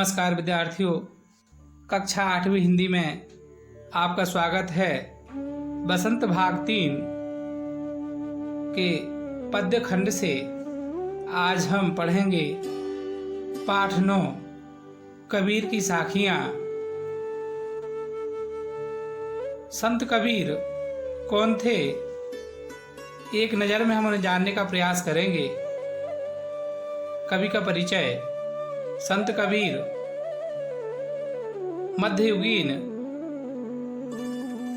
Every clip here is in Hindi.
नमस्कार विद्यार्थियों, कक्षा 8वीं हिंदी में आपका स्वागत है। बसंत भाग 3 के पद्य खंड से आज हम पढ़ेंगे पाठ 9 कबीर की साखियाँ। संत कबीर कौन थे, एक नज़र में हम उन्हें जानने का प्रयास करेंगे। कवि का परिचय। संत कबीर मध्ययुगीन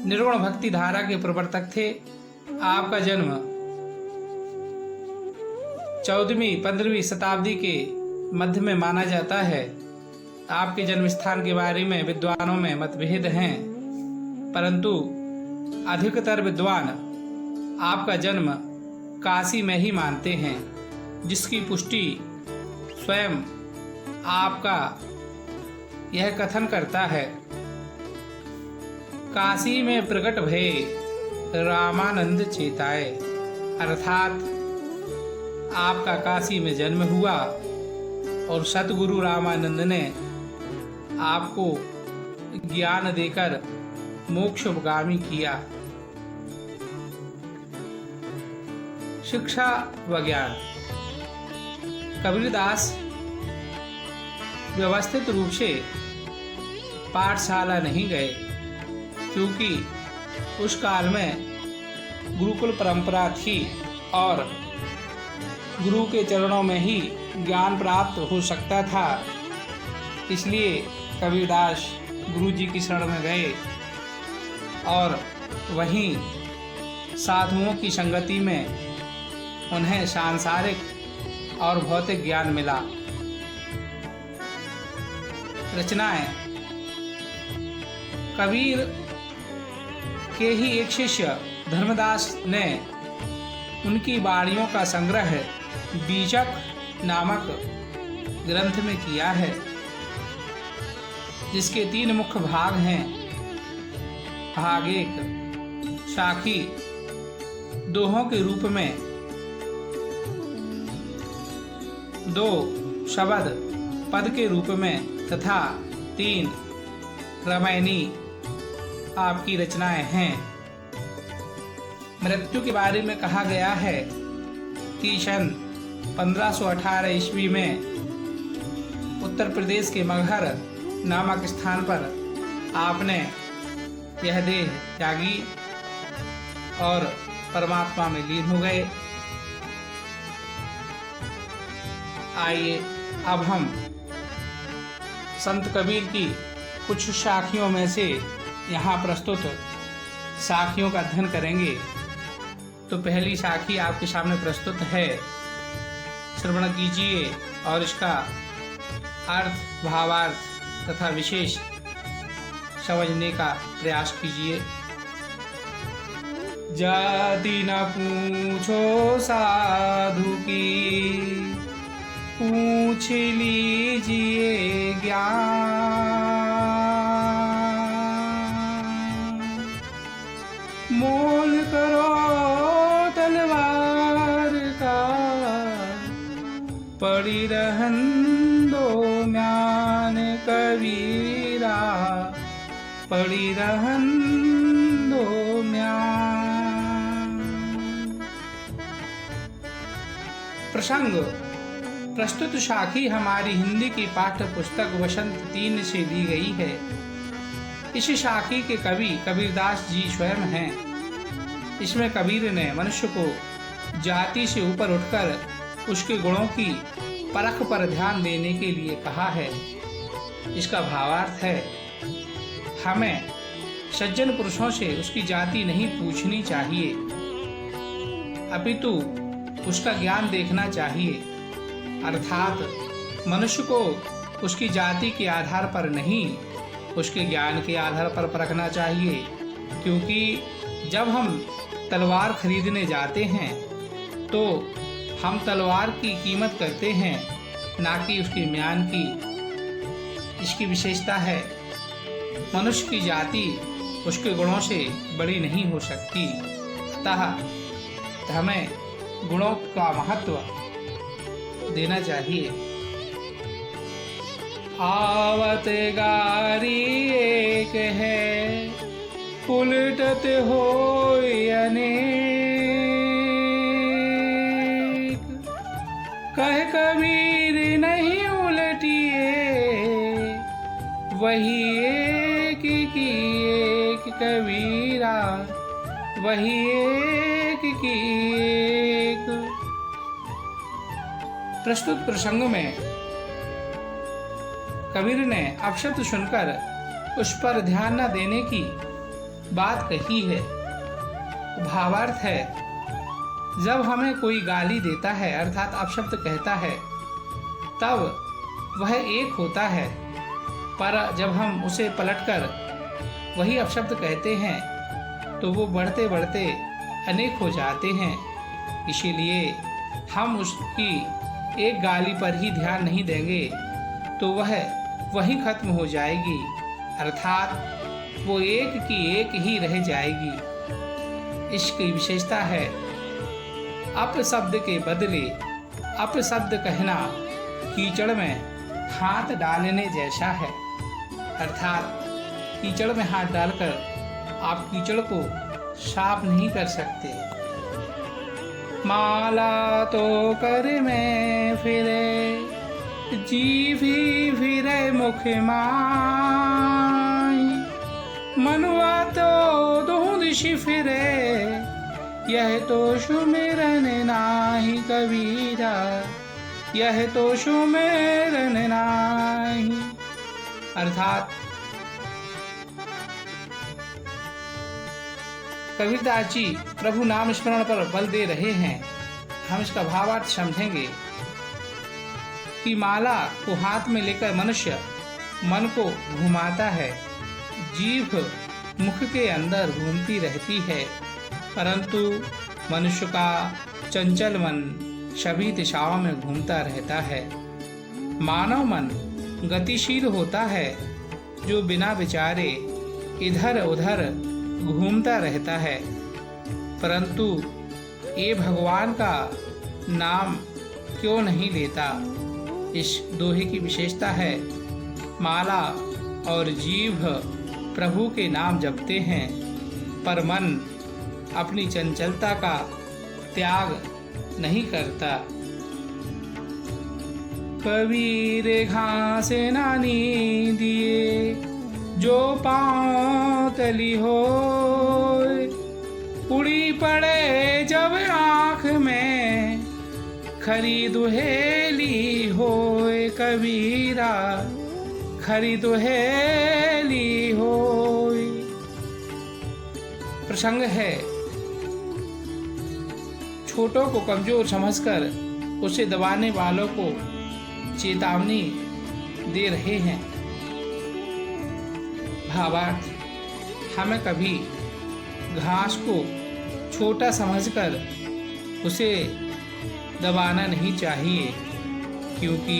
निर्गुण भक्ति धारा के प्रवर्तक थे। आपका जन्म 14वीं-15वीं शताब्दी के मध्य में माना जाता है। आपके जन्म स्थान के बारे में विद्वानों में मतभेद हैं, परंतु अधिकतर विद्वान आपका जन्म काशी में ही मानते हैं, जिसकी पुष्टि स्वयं आपका यह कथन करता है। काशी में प्रकट भये रामानंद चेताए, अर्थात आपका काशी में जन्म हुआ और सतगुरु रामानंद ने आपको ज्ञान देकर मोक्षगामी किया। शिक्षा व ज्ञान। कबीरदास व्यवस्थित रूप से पाठशाला नहीं गए, क्योंकि उस काल में गुरुकुल परंपरा थी और गुरु के चरणों में ही ज्ञान प्राप्त हो सकता था। इसलिए कबीरदास गुरु जी की शरण में गए और वहीं साधुओं की संगति में उन्हें सांसारिक और भौतिक ज्ञान मिला। रचनाएं। कबीर के ही एक शिष्य धर्मदास ने उनकी वाणियों का संग्रह बीजक नामक ग्रंथ में किया है, जिसके 3 मुख्य भाग हैं। भाग 1 साखी दोहों के रूप में, 2 शब्द पद के रूप में तथा 3 रामायणी आपकी रचनाएं हैं। मृत्यु के बारे में कहा गया है कि सन 1518 ईस्वी में उत्तर प्रदेश के मगहर नामक स्थान पर आपने यह देह त्यागी और परमात्मा में लीन हो गए। आइए अब हम संत कबीर की कुछ साखियों में से यहाँ प्रस्तुत साखियों का अध्ययन करेंगे। तो पहली साखी आपके सामने प्रस्तुत है, श्रवण कीजिए और इसका अर्थ, भावार्थ तथा विशेष समझने का प्रयास कीजिए। जाति न पूछो साधु की, पूछ लीजिए ज्ञान। मोल करो तलवार का, पड़ी रहन दो म्यान कबीरा, पड़ी रहन दो म्यान। प्रसंग। प्रस्तुत साखी हमारी हिंदी की पाठ्य पुस्तक बसंत 3 से दी गई है। इस साखी के कवि कबीरदास जी स्वयं हैं। इसमें कबीर ने मनुष्य को जाति से ऊपर उठकर उसके गुणों की परख पर ध्यान देने के लिए कहा है। इसका भावार्थ है, हमें सज्जन पुरुषों से उसकी जाति नहीं पूछनी चाहिए, अपितु उसका ज्ञान देखना चाहिए। अर्थात मनुष्य को उसकी जाति के आधार पर नहीं, उसके ज्ञान के आधार पर परखना चाहिए, क्योंकि जब हम तलवार खरीदने जाते हैं तो हम तलवार की कीमत करते हैं, ना कि उसके म्यान की। इसकी विशेषता है, मनुष्य की जाति उसके गुणों से बड़ी नहीं हो सकती। अतः हमें गुणों का महत्व देना चाहिए। आवत गारी एक है, उलटत होय अनेक। कह कबीर नहीं उलटिए, वही एक की एक कबीरा, वही एक की एक। प्रस्तुत प्रसंग में कबीर ने अपशब्द सुनकर उस पर ध्यान न देने की बात कही है। भावार्थ है, जब हमें कोई गाली देता है अर्थात अपशब्द कहता है, तब वह एक होता है, पर जब हम उसे पलटकर वही अपशब्द कहते हैं तो वो बढ़ते बढ़ते अनेक हो जाते हैं। इसीलिए हम उसकी एक गाली पर ही ध्यान नहीं देंगे तो वह वहीं खत्म हो जाएगी, अर्थात वो एक की एक ही रह जाएगी। इसकी विशेषता है अपशब्द के बदले अपशब्द कहना कीचड़ में हाथ डालने जैसा है, अर्थात कीचड़ में हाथ डालकर आप कीचड़ को साफ नहीं कर सकते। माला तो कर में फिरे, जीभी फिरे मुख माई, मनुआ तो दूध फिरे, यह तो सुमिरन नाही कबीरा, यह तो सुमिरन नाही। अर्थात कबीरदास जी प्रभु नाम स्मरण पर बल दे रहे हैं। हम इसका भावार्थ समझेंगे कि माला को हाथ में लेकर मनुष्य मन को घुमाता है, जीभ मुख के अंदर घूमती रहती है, परंतु मनुष्य का चंचल मन सभी दिशाओं में घूमता रहता है। मानव मन गतिशील होता है, जो बिना विचारे इधर उधर घूमता रहता है, परंतु ये भगवान का नाम क्यों नहीं लेता। इस दोहे की विशेषता है, माला और जीभ प्रभु के नाम जपते हैं, पर मन अपनी चंचलता का त्याग नहीं करता। कबीर घास नानी दिए, जो पाँव तली हो, उड़ी पड़े जब आँख में, खरी दुहेली होए कबीरा, खरी दुहेली होए। प्रसंग है, छोटों को कमजोर समझकर उसे दबाने वालों को चेतावनी दे रहे हैं। भावार्थ, हमें कभी घास को छोटा समझकर उसे दबाना नहीं चाहिए, क्योंकि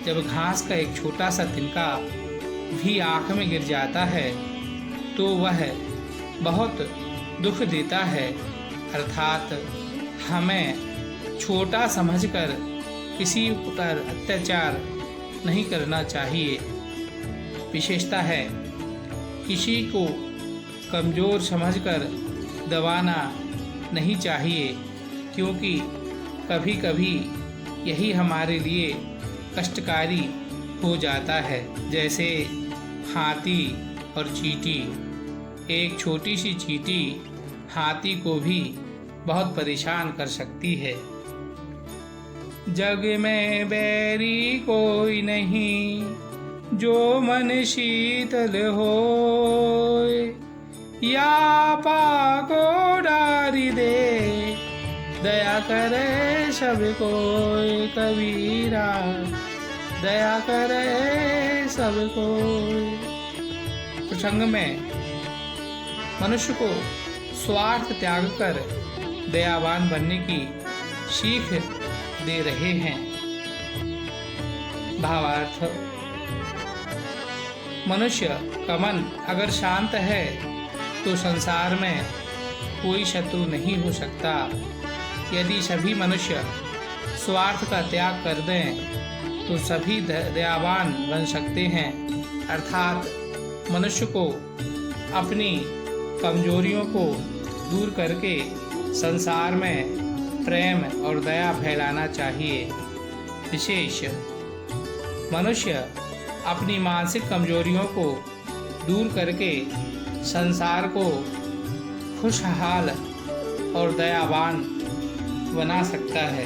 जब घास का एक छोटा सा तिनका भी आँख में गिर जाता है तो वह बहुत दुख देता है। अर्थात हमें छोटा समझकर किसी पर अत्याचार नहीं करना चाहिए। विशेषता है, किसी को कमज़ोर समझकर दबाना नहीं चाहिए, क्योंकि कभी कभी यही हमारे लिए कष्टकारी हो जाता है। जैसे हाथी और चींटी, एक छोटी सी चींटी हाथी को भी बहुत परेशान कर सकती है। जग में बैरी कोई नहीं, जो मन शीतल होए, या पाको डारी दे, दया करे सब कोई कबीरा, दया करे सब कोई। प्रसंग में मनुष्य को स्वार्थ त्याग कर दयावान बनने की सीख दे रहे हैं। भावार्थ, मनुष्य का मन अगर शांत है तो संसार में कोई शत्रु नहीं हो सकता। यदि सभी मनुष्य स्वार्थ का त्याग कर दें तो सभी दयावान बन सकते हैं। अर्थात मनुष्य को अपनी कमजोरियों को दूर करके संसार में प्रेम और दया फैलाना चाहिए। विशेष मनुष्य अपनी मानसिक कमजोरियों को दूर करके संसार को खुशहाल और दयावान बना सकता है।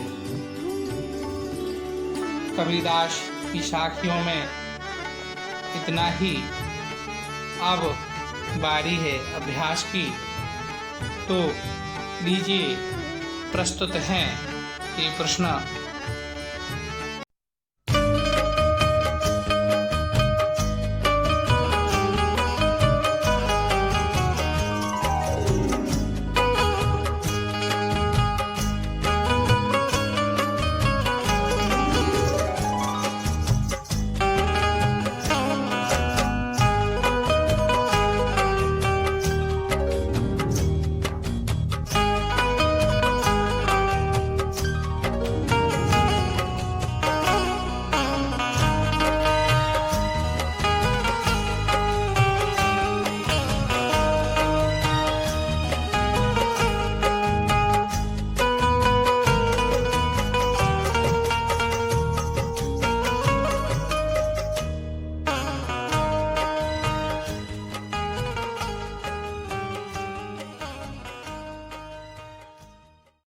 कबीरदास की साखियों में इतना ही। अब बारी है अभ्यास की, तो लीजिए प्रस्तुत हैं ये प्रश्न।